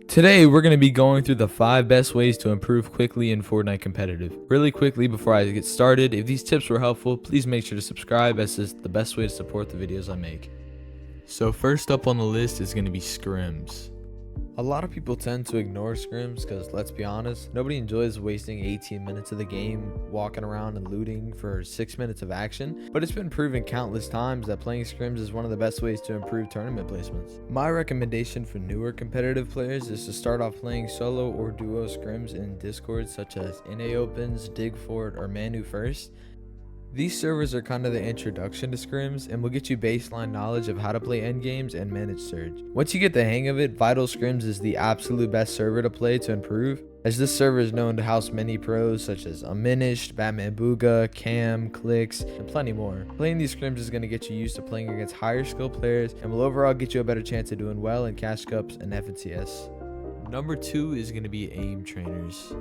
Today, we're going to be going through the 5 best ways to improve quickly in Fortnite competitive. Really quickly, before I get started, if these tips were helpful, please make sure to subscribe, as this is the best way to support the videos I make. So first up on the list is going to be Scrims. A lot of people tend to ignore Scrims because, let's be honest, nobody enjoys wasting 18 minutes of the game walking around and looting for 6 minutes of action, but it's been proven countless times that playing Scrims is one of the best ways to improve tournament placements. My recommendation for newer competitive players is to start off playing solo or duo Scrims in Discord such as NA Opens, Digfort, or Manu First. These servers are kind of the introduction to Scrims and will get you baseline knowledge of how to play endgames and manage Surge. Once you get the hang of it, Vital Scrims is the absolute best server to play to improve, as this server is known to house many pros such as Unminished, Batman Booga, Cam, Clicks, and plenty more. Playing these Scrims is going to get you used to playing against higher skill players and will overall get you a better chance of doing well in Cash Cups and FNCS. Number 2 is going to be aim trainers.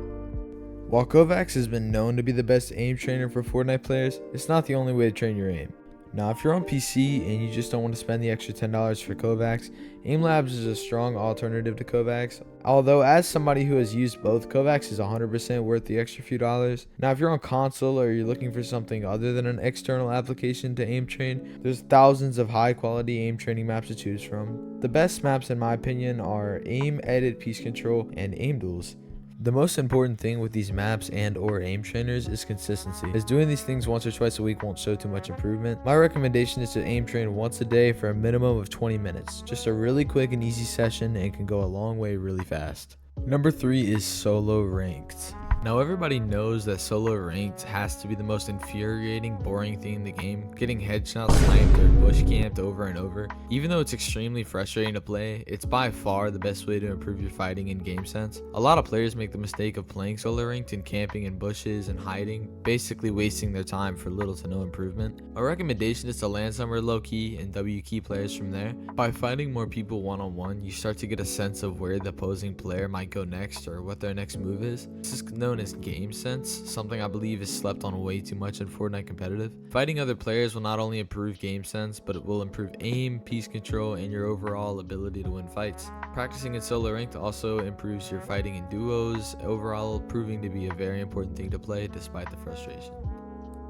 While Kovacs has been known to be the best aim trainer for Fortnite players, it's not the only way to train your aim. Now, if you're on PC and you just don't want to spend the extra $10 for Kovacs, Aim Labs is a strong alternative to Kovacs. Although, as somebody who has used both, Kovacs is 100% worth the extra few dollars. Now, if you're on console or you're looking for something other than an external application to aim train, there's thousands of high quality aim training maps to choose from. The best maps in my opinion are Aim, Edit, Piece Control, and Aim Duels. The most important thing with these maps and or aim trainers is consistency, as doing these things once or twice a week won't show too much improvement. My recommendation is to aim train once a day for a minimum of 20 minutes. Just a really quick and easy session and can go a long way really fast. Number 3 is solo ranked. Now, everybody knows that solo ranked has to be the most infuriating, boring thing in the game. Getting headshot sniped or bush camped over and over. Even though it's extremely frustrating to play, it's by far the best way to improve your fighting and game sense. A lot of players make the mistake of playing solo ranked and camping in bushes and hiding, basically wasting their time for little to no improvement. My recommendation is to land somewhere low key and W key players from there. By fighting more people one-on-one, you start to get a sense of where the opposing player might go next or what their next move is. This is known as game sense, something I believe is slept on way too much in Fortnite competitive. Fighting other players will not only improve game sense, but it will improve aim, piece control, and your overall ability to win fights. Practicing in solo ranked also improves your fighting in duos, overall proving to be a very important thing to play despite the frustration.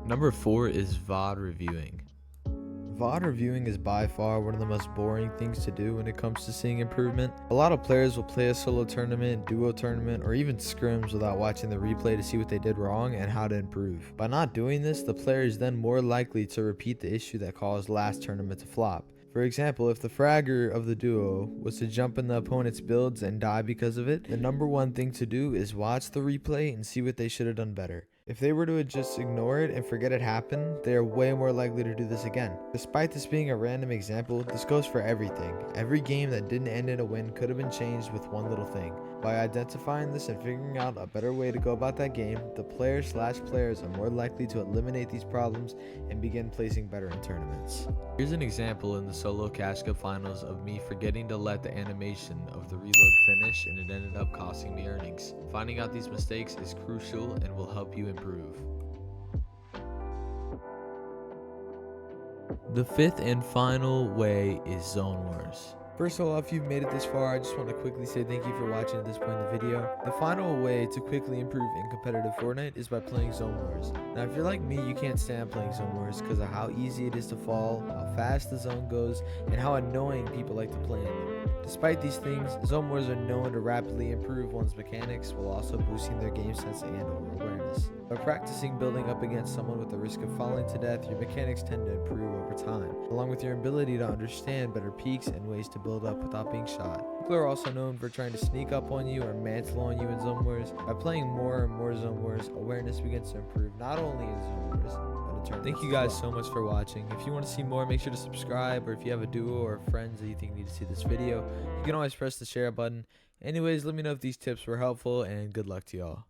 Number 4 is VOD reviewing. VOD reviewing is by far one of the most boring things to do when it comes to seeing improvement. A lot of players will play a solo tournament, duo tournament, or even scrims without watching the replay to see what they did wrong and how to improve. By not doing this, the player is then more likely to repeat the issue that caused last tournament to flop. For example, if the fragger of the duo was to jump in the opponent's builds and die because of it, the number one thing to do is watch the replay and see what they should have done better. If they were to just ignore it and forget it happened, they are way more likely to do this again. Despite this being a random example, this goes for everything. Every game that didn't end in a win could have been changed with one little thing. By identifying this and figuring out a better way to go about that game, the players are more likely to eliminate these problems and begin placing better in tournaments. Here's an example in the solo Cash Cup finals of me forgetting to let the animation of the reload finish, and it ended up costing me earnings. Finding out these mistakes is crucial and will help you improve. The 5th and final way is Zone Wars. First of all, if you've made it this far, I just want to quickly say thank you for watching at this point in the video. The final way to quickly improve in competitive Fortnite is by playing Zone Wars. Now, if you're like me, you can't stand playing Zone Wars because of how easy it is to fall, how fast the zone goes, and how annoying people like to play in them. Despite these things, Zone Wars are known to rapidly improve one's mechanics while also boosting their game sense and awareness. By practicing building up against someone with the risk of falling to death, your mechanics tend to improve over time, along with your ability to understand better peaks and ways to build up without being shot. People are also known for trying to sneak up on you or mantle on you in Zone Wars. By playing more and more Zone Wars, awareness begins to improve not only in Zone Wars, but in tournaments. Thank you guys so much for watching. If you want to see more, make sure to subscribe, or if you have a duo or friends that you think need to see this video, you can always press the share button. Anyways, let me know if these tips were helpful, and good luck to y'all.